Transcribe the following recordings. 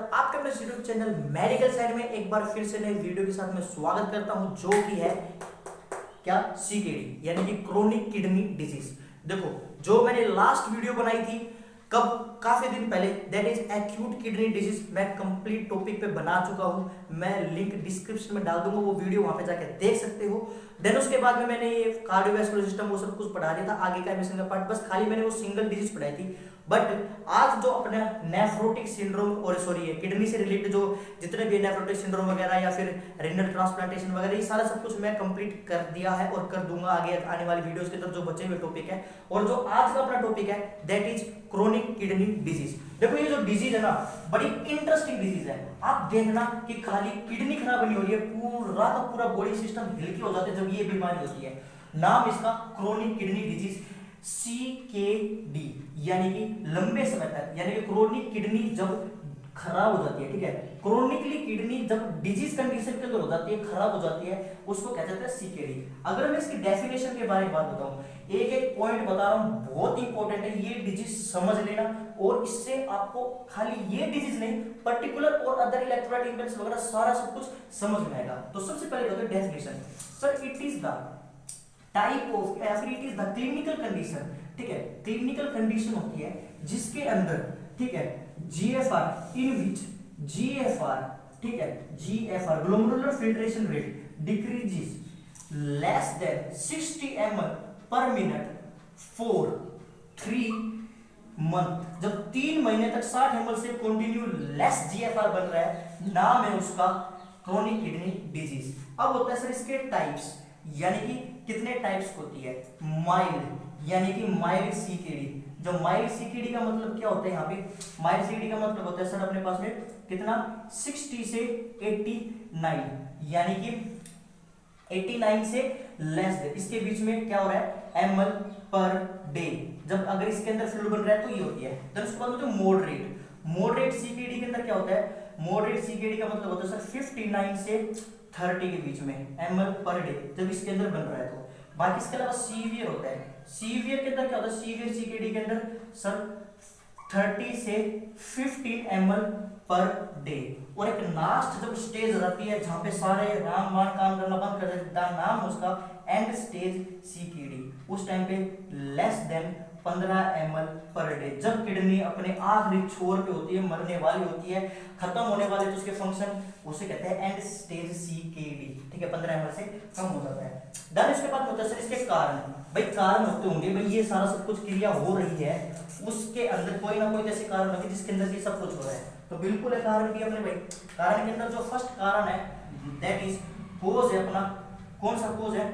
आपके अपने YouTube channel medical side में एक बार फिर से नई वीडियो के साथ मैं स्वागत करता हूं, जो कि है क्या सीकेडी यानी कि क्रोनिक किडनी डिजीज। देखो, जो मैंने लास्ट वीडियो बनाई थी कब, काफी दिन पहले, that is acute kidney disease, मैं कंप्लीट टॉपिक पे बना चुका हूं। मैं लिंक डिस्क्रिप्शन में डाल दूंगा, वो वीडियो वहां पे जाके देख सकते हो। देन उसके बाद में मैंने ये कार्डियोवैस्कुलर सिस्टम वो सब कुछ पढ़ा दिया था, आगे का एमिशन का पार्ट बस खाली मैंने वो सिंगल डिजीज पढ़ाई थी। बट आज जो अपना नेफ्रोटिक सिंड्रोम और सॉरी है किडनी से रिलेटेड जो जितने भी नेफ्रोटिक सिंड्रोम वगैरह या फिर रेनल ट्रांसप्लांटेशन वगैरह, ये सारा सब कुछ मैं कंप्लीट कर दिया है और कर दूंगा आगे आने वाली वीडियोस के अंदर जो बचे हुए टॉपिक है। और जो आज का अपना टॉपिक है that is chronic kidney disease. देखो, ये जो डिजीज है ना, बड़ी इंटरेस्टिंग डिजीज है। आप देखना कि खाली किडनी खराब नहीं हो रही है, पूरा का पूरा बॉडी सिस्टम हिल के हो जाता है जब ये बीमारी होती है। नाम इसका क्रोनिक किडनी डिजीज सीकेडी, यानी कि लंबे समय तक, यानी कि क्रोनिक किडनी जब खराब हो जाती है, ठीक है, क्रोनिकली किडनी जब डिजीज कंडीशन के अंदर हो जाती है, खराब हो जाती है, उसको कहते हैं सीकेडी। अगर मैं इसकी डेफिनेशन के बारे में बात बताऊं, एक एक पॉइंट बता रहा हूं, बहुत इंपॉर्टेंट है, ये डिजीज समझ लेना। और इससे आपको खाली ये डिजीज नहीं, पर्टिकुलर और अदर इलेक्ट्रोलाइट इंबैलेंस वगैरह सारा सब कुछ समझ में आएगा। तो सबसे पहले बताओ definition. Sir, it is the type of या फिर it is the clinical condition, ठीक है, क्लिनिकल कंडीशन होती है जिसके अंदर, ठीक है, जीएफआर इन विच जीएफआर, ठीक है, GFR glomerular filtration rate decreases less than 60 ml पर मिनट फॉर 3 मंथ। जब 3 महीने तक 60 ml से कंटिन्यू लेस जीएफआर बन रहा है, नाम है उसका क्रोनिक किडनी डिजीज। अब होता है सर इसके टाइप्स, यानी कि कितने टाइप्स होती है। माइल्ड, यानी कि माइल्ड सीकेडी। जो माइल्ड सीकेडी का मतलब क्या होता है, यहाँ पे माइल्ड सीकेडी का मतलब होता है सर अपने पास में कितना, 60 से 89, यानी कि 89 से लेस देन, इसके बीच में क्या हो रहा है, ml पर डे। जब अगर इसके अंदर फ्लूइड बन रहा है तो ये होती है। देन उसके बाद होता है मॉडरेट। मॉडरेट सीकेडी के अंदर क्या होता है, मॉडरेट सीकेडी का मतलब होता है सर 59 से 30 के बीच में ml पर डे, जब इसके अंदर बन रहा है तो। बाकी इसके अलावा सीवियर होता है। सीवियर के अंदर क्या होता है, सीवियर सीकेडी के अंदर सर 30 से 15 ml पर डे। और एक लास्ट जब स्टेज रहती है जहां पे सारे रामबाण काम करना बंद कर देते हैं, नाम उसका एंड स्टेज सीकेडी। उस टाइम पे less than 15 ml per day, जब किडनी अपने आखिरी छोर पे होती है, मरने वाली होती है, खत्म होने वाले तो उसके फंक्शन, उसे कहते हैं एंड स्टेज सीकेडी, ठीक है, 15 ml से कम हो जाता है। देन इसके बाद होता है सर इसके कारण। भाई कारण होते होंगे, भाई ये सारा सब कुछ क्रिया हो रही है, उसके अंदर कोई ना कोई ऐसे कारण होंगे जिसके अंदर ये सब कुछ हो रहा है, तो बिल्कुल है कारण भी अपने। भाई कारण के अंदर जो फर्स्ट कारण है दैट इज कोज है अपना, कौन सा कोज है,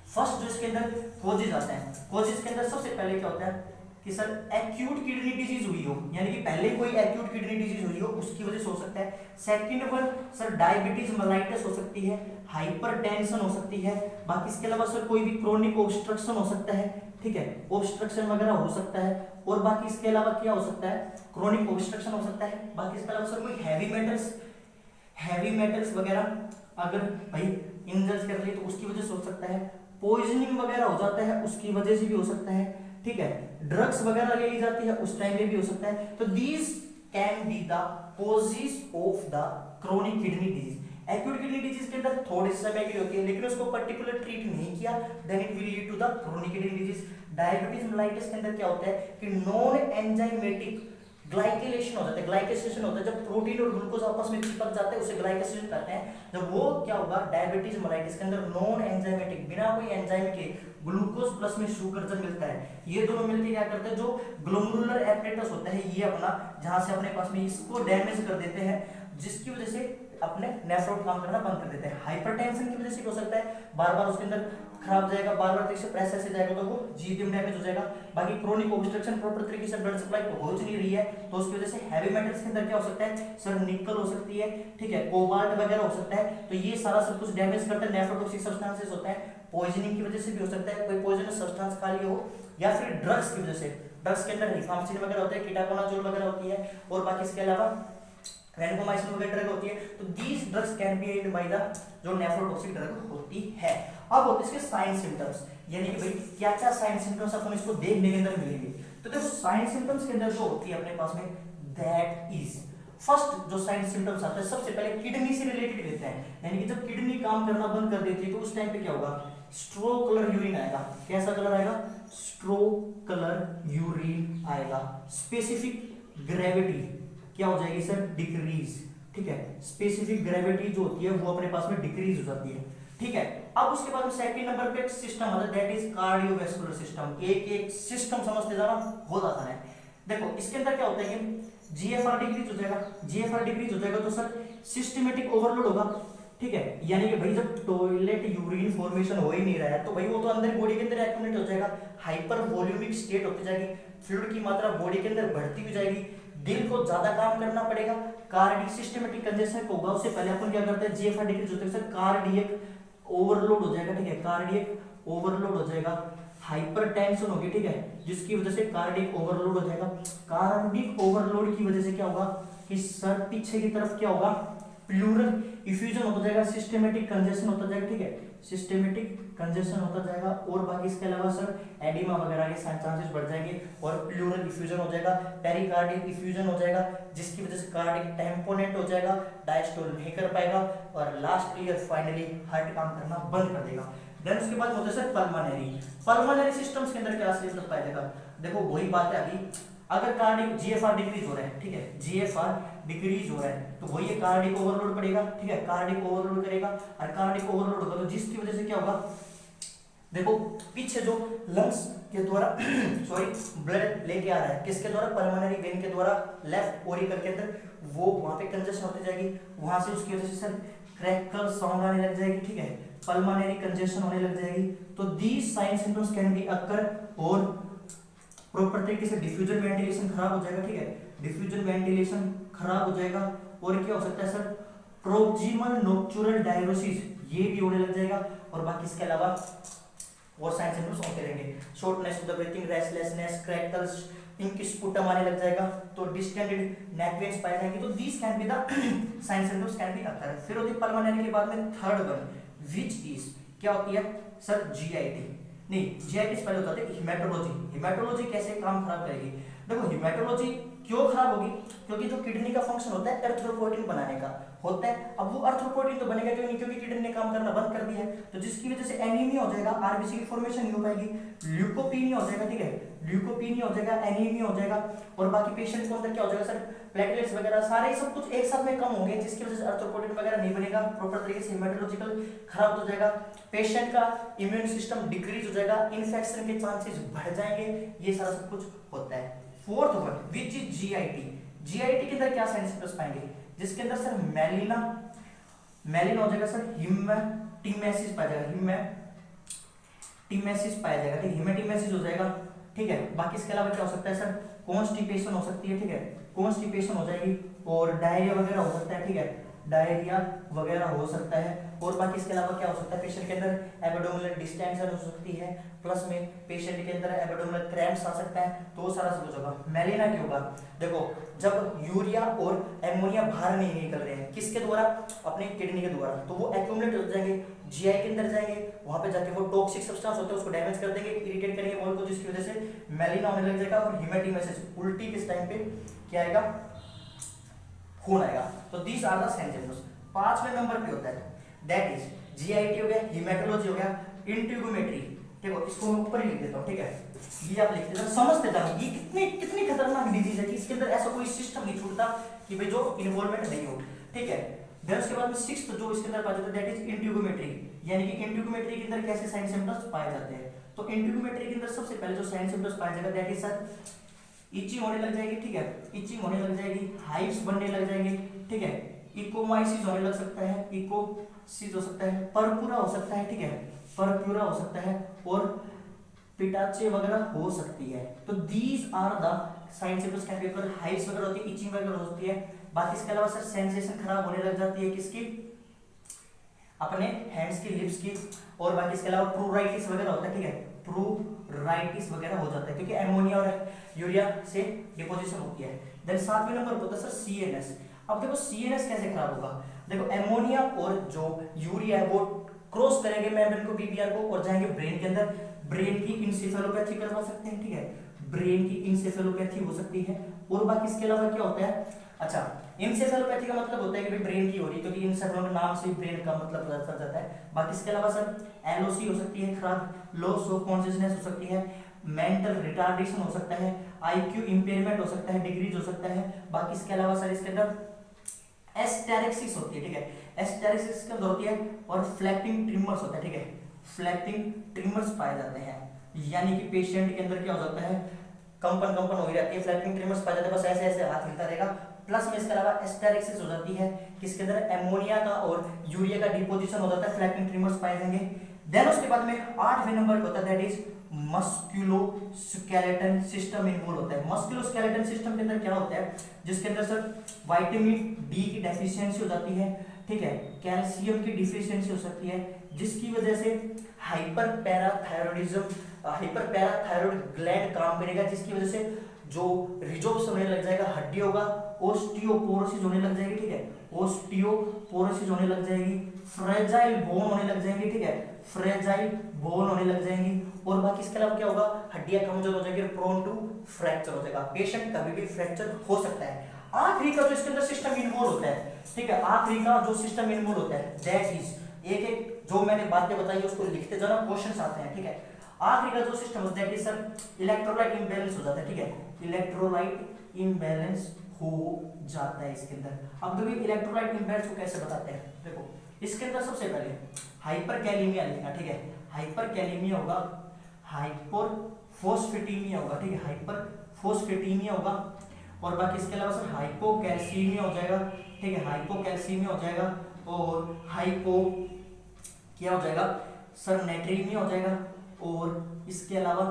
फर्स्ट जो इसके अंदर कोजेज आते हैं, कोजेज के अंदर सबसे पहले क्या होता है कि सर एक्यूट किडनी डिजीज हुई हो, यानी कि पहले कोई एक्यूट किडनी डिजीज हुई हो उसकी वजह से हो सकता है। Second one sir diabetes mellitus हो सकती है, हाइपरटेंशन हो सकती है। बाकी इसके अलावा सर कोई भी क्रोनिक ऑब्स्ट्रक्शन हो सकता है, ठीक है, ऑब्स्ट्रक्शन वगैरह हो सकता है। और बाकी इसके अलावा क्या हो सकता है, क्रोनिक ऑब्स्ट्रक्शन हो सकता है। बाकी इसके अलावा सर कोई हैवी मेटल्स वगैरह अगर भाई इंजर्स कर ले तो उसकी वजह से हो सकता है। पॉइजनिंग वगैरह हो जाता है उसकी वजह से भी हो सकता है, ठीक है, ड्रग्स वगैरह ले ली जाती है उस टाइम में भी हो सकता है। तो these can be the causes of the chronic kidney disease. Acute kidney disease के अंदर थोड़े समय के लिए होती है, लेकिन उसको पर्टिकुलर ट्रीट नहीं किया then it will lead to the chronic kidney disease. Diabetes mellitus के अंदर क्या होता है कि नॉन एंजाइमेटिक ग्लाइकेलेशन हो जाता है। ग्लाइकेशन होता है जब प्रोटीन और ग्लूकोज आपस में चिपक जाते हैं, उसे ग्लाइकेशन कहते हैं। जब वो क्या होगा डायबिटीज मेलाइटिस के अंदर, नॉन एंजाइमेटिक, बिना कोई एंजाइम के ग्लूकोज प्लस में शुगर जब मिलता है, ये दोनों मिलकर क्या करते हैं, जो ग्लोमेरुलर एपरेटस होता है ये अपना, जहां से अपने पास में इसको डैमेज कर देते हैं, जिसकी वजह से अपने नेफ्रॉन काम करना बंद कर देते हैं। हाइपरटेंशन की वजह से हो सकता है, बार बार उसके अंदर खराब जाएगा, बार बार तरीके से प्रेशर से जाएगा तो वो जीएम डैमेज हो जाएगा। बाकी क्रोनिक ऑब्स्ट्रक्शन, प्रॉपर तरीके से ब्लड सप्लाई पहुंच नहीं रही है तो उसकी वजह से हैवी मेटल्स के अंदर क्या हो सकता है सर, निकल हो सकती है, ठीक है, कोबाल्ट वगैरह हो सकता है। तो ये सारा सब कुछ डैमेज करता है, नेफ्रोटॉक्सिक सब्सटेंसेस होते हैं। पॉइजनिंग की वजह से भी हो सकता है, कोई पॉइजनस सब्सटेंस खा लिया हो, या फिर ड्रग्स की वजह से, ड्रग्स के अंदर रिफाम्सिन वगैरह होता है, कीटाकोनाजोल वगैरह होती है, और बाकी इसके अलावा वैनकोमाइसिन वगैरह ड्रग होती है। तो these drugs can be added by the जो नेफ्रोटॉक्सिक ड्रग होती है। अब होते इसके साइन सिम्टम्स, यानी कि भाई क्या क्या साइन सिम्टम्स अपन इसको देखने के अंदर मिलेंगे। तो देखो साइन सिम्टम्स के अंदर जो होती है अपने पास में दैट इज फर्स्ट जो साइन सिम्टम्स आता है सबसे पहले किडनी से रिलेटेड रहते हैं, यानी कि जब किडनी काम करना बंद कर देती है तो उस टाइम पे क्या होगा, स्ट्रो कलर यूरिन आएगा। कैसा कलर आएगा, स्ट्रो कलर यूरिन आएगा। स्पेसिफिक ग्रेविटी क्या हो जाएगी सर, डिक्रीज। ठीक है, स्पेसिफिक ग्रेविटी जो होती है वो अपने पास में डिक्रीज हो जाती है। ठीक है, अब उसके बाद में सेकंड नंबर पे एक सिस्टम आता है, दैट इज कार्डियोवैस्कुलर सिस्टम। एक सिस्टम समझते जाना, बहुत आसान है। देखो इसके अंदर क्या होता है कि जीएफआर डिक्रीज हो जाएगा, जीएफआर डिक्रीज हो जाएगा तो सर सिस्टमेटिक ओवरलोड होगा। ठीक है, यानी कि भाई जब टॉयलेट यूरिन फॉर्मेशन हो ही नहीं रहा है तो भाई वो तो अंदर बॉडी के अंदर एक्यूमुलेट हो जाएगा, हाइपर वॉल्यूमिक स्टेट होती जाएगी, फ्लूइड की मात्रा बॉडी के अंदर बढ़ती हुई जाएगी, दिल को ज्यादा काम करना पड़ेगा, कार्डियक सिस्टमेटिक कंजेशन होगा। उससे पहले अपन क्या करते हैं, जीएफआर डिक्रीज होते हैं सर, कार्डियक ओवरलोड हो जाएगा। ठीक है, कार्डियक ओवरलोड हो जाएगा, हाइपरटेंशन होगी। ठीक है, जिसकी वजह से कार्डियक ओवरलोड हो जाएगा। कार्डियक ओवरलोड की वजह से क्या होगा कि सर पीछे की तरफ क्या होगा, प्लूरल इफ्यूजन होता जाएगा, सिस्टेमेटिक कंजेशन होता जाएगा। ठीक है, सिस्टेमेटिक कंजेशन होता जाएगा और बाकी इसके अलावा सर एडिमा वगैरह के चांसेस बढ़ जाएंगे और प्लूरल इफ्यूजन हो जाएगा, पेरिकार्डियल इफ्यूजन हो जाएगा, जिसकी वजह से कार्डियक टेम्पोनेट हो जाएगा, डायस्टोल नहीं कर पाएगा और लास्टली और फाइनली हार्ट काम करना बंद कर देगा। देन उसके बाद होता है सर पल्मोनरी सिस्टम्स के अंदर क्या सिस्टम पाया जाएगा। देखो वही बात है, अभी अगर कार्डियक जीएफआर डिक्रीज हो रहा है, ठीक है, जीएफआर डिक्रीज हो रहा है तो वही कार्डियक ओवरलोड पड़ेगा। ठीक है, कार्डियक ओवरलोड करेगा और कार्डियक ओवरलोड होगा तो जिसकी वजह से क्या होगा, देखो पीछे जो लंग्स के द्वारा सॉरी ब्लड लेके आ रहा है, किसके द्वारा, पल्मोनरी वेन के द्वारा लेफ्ट ओरिकल के अंदर, वो वहां पे कंजेशन होती जाएगी, वहां से उसकी वजह से सर क्रैकल साउंड आने लग जाएगी। ठीक है, पल्मोनरी कंजेशन होने लग जाएगी। तो these sign symptoms can be occur और प्रॉपर तरीके से डिफ्यूजन वेंटिलेशन खराब हो जाएगा। ठीक है, डिफ्यूजन वेंटिलेशन खराब हो जाएगा और क्या हो सकता है सर, प्रोक्सिमल नोक्चुरल डायरोसिस ये भी होने लग जाएगा और बाकी इसके अलावा और साइन सिम्पटम्स होते रहेंगे, shortness of the breathing, restlessness, crackles, pink sputum आने लग जाएगा, तो डिस्टेंडेड नेक वेन्स पाए जाएंगे। तो these can be the sign symptoms can be occur. फिर होती है पल्मोनरी के बाद में थर्ड वन व्हिच इज, क्या होती है सर, जीआईटी नहीं, जीआईटी पहले होता है हिमेटोलॉजी। हिमेटोलॉजी कैसे काम खराब करेगी, देखो हिमेटोलॉजी क्यों खराब होगी, क्योंकि जो किडनी का फंक्शन होता है एरिथ्रोपोइटिन बनाने का होता है। अब वो एरिथ्रोपोइटिन तो बनेगा क्यों नहीं, क्योंकि किडनी ने काम करना बंद कर दिया है, तो जिसकी वजह से एनीमिया हो जाएगा, आरबीसी की फॉर्मेशन नहीं हो पाएगी, ल्यूकोपीनिया हो जाएगा। ठीक है, ल्यूकोपीनिया हो जाएगा, एनीमिया हो जाएगा और बाकी पेशेंट को अंदर क्या हो जाएगा सर, प्लेटलेट्स वगैरह सारे सब कुछ एक साथ में कम होंगे, जिसकी वजह से एरिथ्रोपोइटिन वगैरह नहीं बनेगा, प्रॉपर तरीके से हेमेटोलॉजिकल खराब हो जाएगा, पेशेंट का इम्यून सिस्टम डिक्रीज हो जाएगा, इन्फेक्शन के चांसेस बढ़ जाएंगे, ये सारा सब कुछ होता है। Fourth one which is GIT. GIT के अंदर क्या साइन सिम्पटम्स पाएंगे, जिसके अंदर सर मेलिना हो जाएगा सर, हिमेटिमेसिस पाया जाएगा, हिमेटिमेसिस पाया जाएगा। ठीक है, हिमेटिमेसिस हो जाएगा। ठीक है, बाकी इसके अलावा क्या हो सकता है सर, कॉन्स्टिपेशन हो सकती है। ठीक है, कॉन्स्टिपेशन हो जाएगी और डायरिया वगैरह हो सकता है। ठीक है, डायरिया वगैरह हो सकता है और बाकी इसके अलावा क्या हो सकता है, पेशेंट के अंदर एब्डोमिनल डिस्टेंशन हो सकती है, प्लस में पेशेंट के अंदर एब्डोमिनल क्रैम्प्स आ सकता है, तो सारा सब कुछ होगा। मेलिना क्यों होगा, देखो जब यूरिया और एमोनिया बाहर नहीं निकल रहे हैं, किसके द्वारा, अपने किडनी के द्वारा, तो वो एक्यूमुलेट हो जाएंगे, जीआई के अंदर जाएंगे, वहां पे जाके वो टॉक्सिक सब्सटेंस होते हैं उसको डैमेज कर देंगे, इरिटेट करेंगे वॉल को, जिसकी वजह से मेलिना होने लग जाएगा और हिमेटिमेसिस, उल्टी किस टाइम पे क्या आएगा, खून आएगा। तो these are the sign symptoms. पांचवें नंबर पे होता है दैट इज जीआईटी हो गया, हिमेटोलॉजी हो गया, इंट्यूबोमेट्री। देखो इसको मैं ऊपर ही लिख देता हूं। ठीक है, ये आप लिखते जाओ, समझते जाओ, ये कितनी खतरनाक डिजीज है कि इसके अंदर ऐसा कोई सिस्टम नहीं छूटता कि भाई जो इन्वॉल्वमेंट नहीं हो। ठीक है, देन उसके बाद में सिक्स्थ जो इसके अंदर पाया जाता है दैट इज इंट्यूबोमेट्री, यानी कि इंट्यूबोमेट्री के अंदर कैसे साइन सिम्पटम्स पाए जाते हैं। तो इंट्यूबोमेट्री के अंदर सबसे पहले जो साइन सिम्पटम्स पाया जाएगा दैट इज सर इचिंग होने लग जाएगी। ठीक है, इचिंग होने लग जाएगी, हाइव्स बनने लग जाएंगे। ठीक है, इकोमाइसिस होने लग सकता है, इकोसिस हो सकता है, परपुरा हो सकता है। ठीक है, परपुरा हो सकता है और पिटाचे वगैरह हो सकती है। तो these are the sign symptoms can be occur, hives वगैरह होती है, इचिंग वगैरह होती है। बाकी इसके अलावा सर सेंसेशन खराब होने लग जाती है, किसकी, अपने हैंड्स की, लिप्स की, और बाकी इसके अलावा प्रूराइटिस वगैरह होता है। ठीक है, प्रूराइटिस वगैरह हो जाता है क्योंकि एमोनिया और यूरिया से डिपोजिशन होती है। देन सातवें नंबर पर होता है सर सीएनएस। अब देखो सीएनएस कैसे खराब होगा, देखो एमोनिया और जो यूरिया है वो क्रॉस करेंगे मेम्ब्रेन को, बीबीआर को, और जाएंगे ब्रेन के अंदर, ब्रेन की इंसेफेलोपैथी करवा सकते हैं। ठीक है, ब्रेन की इंसेफेलोपैथी हो सकती है और बाकी इसके अलावा क्या होता है, अच्छा, इंसेफेलोपैथी का मतलब होता है कि भाई ब्रेन की हो रही है, क्योंकि इंसेफेलो के नाम से ही ब्रेन का मतलब पता चल जाता है। बाकी इसके अलावा सर एलओसी हो सकती है, खराब लॉस ऑफ कॉन्शियसनेस हो सकती है, मेंटल रिटार्डेशन हो सकता है, आईक्यू इंपेयरमेंट हो सकता है, डिग्रीज हो सकता है। बाकी इसके अलावा सर इसके अंदर एस्टेरिक्सिस होती है, ठीक है, एस्टेरिक्सिस के अंदर होती है, और फ्लैपिंग ट्रिमर्स होता है, ठीक है, फ्लैपिंग ट्रिमर्स पाए जाते हैं, यानी कि पेशेंट के अंदर क्या हो जाता है, कंपन कंपन हो ही रहती है, फ्लैपिंग ट्रिमर्स पाए जाते हैं, बस ऐसे ऐसे हाथ हिलता रहेगा। प्लस में इसके अलावा एस्टेरिक्सिस हो जाती है, किसके अंदर एमोनिया का और यूरिया का डिपोजिशन हो जाता है, फ्लैपिंग ट्रिमर्स पाए जाएंगे। देन उसके बाद में 8वें नंबर पे होता है दैट इज मस्कुलोस्केलेटन सिस्टम इन्वॉल्व होता है। मस्कुलोस्केलेटन सिस्टम के अंदर क्या होता है, जिसके अंदर सर विटामिन डी की डेफिशिएंसी हो जाती है, ठीक है, कैल्शियम की डिफिशियंसी हो सकती है, जिसकी वजह से हाइपर पैराथायरॉइड ग्लैंड काम करेगा, जिसकी वजह से जो रिजोर्ब्स होने लग जाएगा, हड्डी होगा, ओस्टियोपोरोसिस होने लग जाएगी, ठीक है, ओस्टियोपोरोसिस होने लग जाएगी, फ्रेजाइल बोन होने लग जाएंगी, ठीक है, फ्रेजाइल बोन होने लग जाएंगी, और बाकी इसके अलावा क्या होगा, हड्डियां कमजोर हो जाएगी, प्रोन टू फ्रैक्चर हो जाएगा, पेशेंट कभी भी फ्रैक्चर हो सकता है। आखिरी का जो इसके अंदर सिस्टम इन्वॉल्व होता है, ठीक है, आखिरी का जो सिस्टम इन्वॉल्व होता है दैट इज, एक एक जो मैंने बातें बताई उसको लिखते जाना, क्वेश्चंस आते हैं, ठीक है। आखिरी का जो सिस्टम होता है that is sir electrolyte imbalance हो जाता है, ठीक है, इलेक्ट्रोलाइट इंबैलेंस हो जाता है इसके अंदर। अब देखिए इलेक्ट्रोलाइट इंबैलेंस को कैसे बताते हैं, देखो इसके अंदर सबसे पहले हाइपरकैलेमिया लिखना, ठीक है, हाइपरकैलेमिया होगा, हाइपरफॉस्फेटीमिया होगा, ठीक है, हाइपरफॉस्फेटीमिया होगा, और बाकी इसके अलावा सर हाइपोकैल्सीमिया हो जाएगा, ठीक है, हाइपोकैल्सीमिया हो जाएगा, और हाइपो क्या हो जाएगा सर नेट्रीमिया हो जाएगा, और इसके अलावा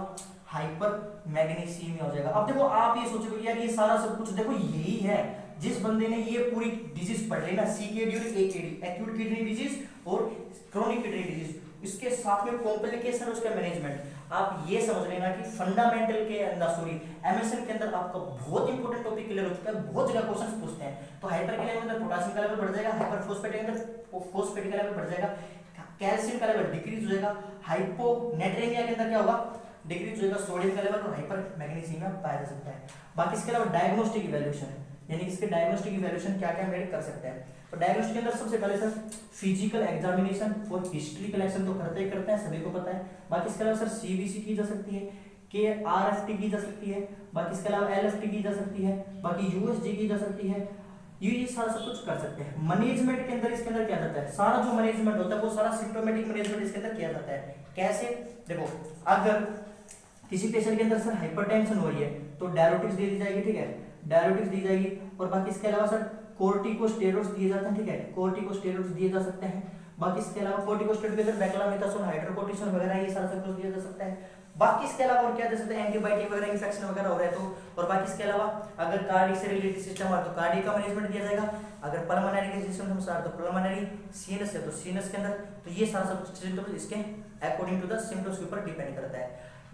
हाइपर मैग्नीसीमिया हो जाएगा। अब देखो आप ये सोचोगे यार ये सारा सब कुछ देखो यही है, जिस बंदे ने ये पूरी डिजीज पढ़ ली ना, सीकेडी और एकेडी, एक्यूट किडनी डिजीज और क्रोनिक किडनी डिजीज, इसके साथ में कॉम्प्लिकेशन उसका मैनेजमेंट, आप ये समझ लेना कि फंडामेंटल के अंदर सॉरी एमएसएन के अंदर आपका बहुत इंपॉर्टेंट टॉपिक क्लियर हो चुका है, बहुत जगह क्वेश्चंस पूछते हैं। तो हाइपर के लेवल में पोटेशियम का लेवल बढ़ जाएगा, हाइपरफॉस्फेट के अंदर फॉस्फेट का लेवल बढ़ जाएगा, कैल्शियम का लेवल डिक्रीज हो जाएगा, हाइपोनेट्रेमिया के अंदर क्या होगा डिक्रीज हो जाएगा सोडियम का लेवल, और हाइपर मैग्नीशियम पाया जा सकता है। बाकी इसके अलावा डायग्नोस्टिक इवैल्यूएशन, यानी इसके डायग्नोस्टिक इवैल्यूएशन क्या क्या मेड कर सकते हैं, तो डायग्नोस्टिक के अंदर सबसे पहले सर फिजिकल एग्जामिनेशन और हिस्ट्री कलेक्शन तो करते ही करते हैं, सभी को पता है। बाकी इसके अलावा सर सीबीसी की जा सकती है, केआरएफटी की जा सकती है, बाकी इसके अलावा एलएफटी की जा सकती है, बाकी यूएसजी की जा सकती है, ये सारा सब कुछ कर सकते हैं। मैनेजमेंट के अंदर इसके अंदर क्या जाता है, सारा जो मैनेजमेंट होता है वो सारा सिम्प्टोमेटिक मैनेजमेंट इसके अंदर किया जाता है। कैसे, देखो अगर किसी पेशेंट के अंदर सर हाइपरटेंशन हो रही है तो डायरेटिक्स दे दी जाएगी, ठीक है, डायरेटिक्स दी जाएगी, और बाकी इसके अलावा सर कोर्टिकोस्टेरॉइड्स दिए जाते हैं, ठीक है, कोर्टिकोस्टेरॉइड्स दिए जा सकते हैं। बाकी इसके अलावा कोर्टिकोस्टेरॉइड के अंदर बेक्लामिथासोन, हाइड्रोकोर्टिसोन वगैरह ये सारा सब कुछ दिया जा सकता है। बाकी इसके अलावा और क्या दे सकते हैं, एंटीबायोटिक वगैरह इन्फेक्शन वगैरह हो रहा है तो, और बाकी इसके अलावा अगर कार्डिक से रिलेटेड सिस्टम है तो कार्डिक का मैनेजमेंट दिया जाएगा, अगर पल्मोनरी के सिस्टम से तो पल्मोनरी, सीएनएस है तो सीएनएस के अंदर, तो ये सारा सब सिम्टम्स इसके अकॉर्डिंग टू द सिम्टम्स के ऊपर डिपेंड करता है।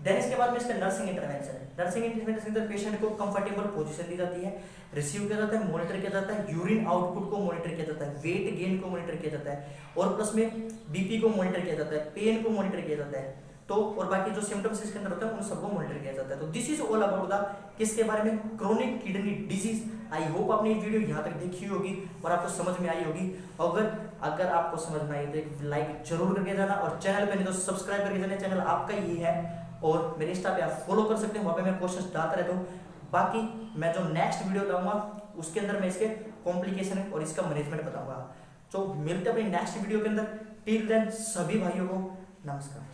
देन इसके बाद में इसका नर्सिंग इंटरवेंशन है, नर्सिंग इंटरवेंशन के अंदर पेशेंट को कंफर्टेबल पोजीशन दी जाती है, रिसीव किया जाता है, मॉनिटर किया जाता है, यूरिन आउटपुट को मॉनिटर किया जाता है, वेट गेन को मॉनिटर किया जाता है, और प्लस में बीपी को मॉनिटर किया जाता है, पेन को मॉनिटर किया जाता है, तो और बाकी जो सिम्टम्स इसके अंदर होते हैं उन सबको मॉनिटर किया जाता है। तो this is all about the किसके बारे में, chronic kidney disease. I hope आपने ये वीडियो यहाँ तक देखी होगी और आपको समझ में आई होगी। अगर आपको समझ में आई तो एक लाइक जरूर करके जाना, और चैनल पे नहीं तो सब्सक्राइब करके जाना, चैनल आपका ही है, और मेरे इंस्टा पे आप फॉलो कर सकते हैं, वहाँ पे मैं क्वेश्चंस डालता रहता हूँ। बाकी मैं जो नेक्स्ट वीडियो लाऊंगा उसके अंदर मैं इसके कॉम्प्लिकेशन और इसका मैनेजमेंट बताऊंगा। तो मिलते हैं अपने नेक्स्ट वीडियो के अंदर। टिल देन सभी भाइयों को नमस्कार।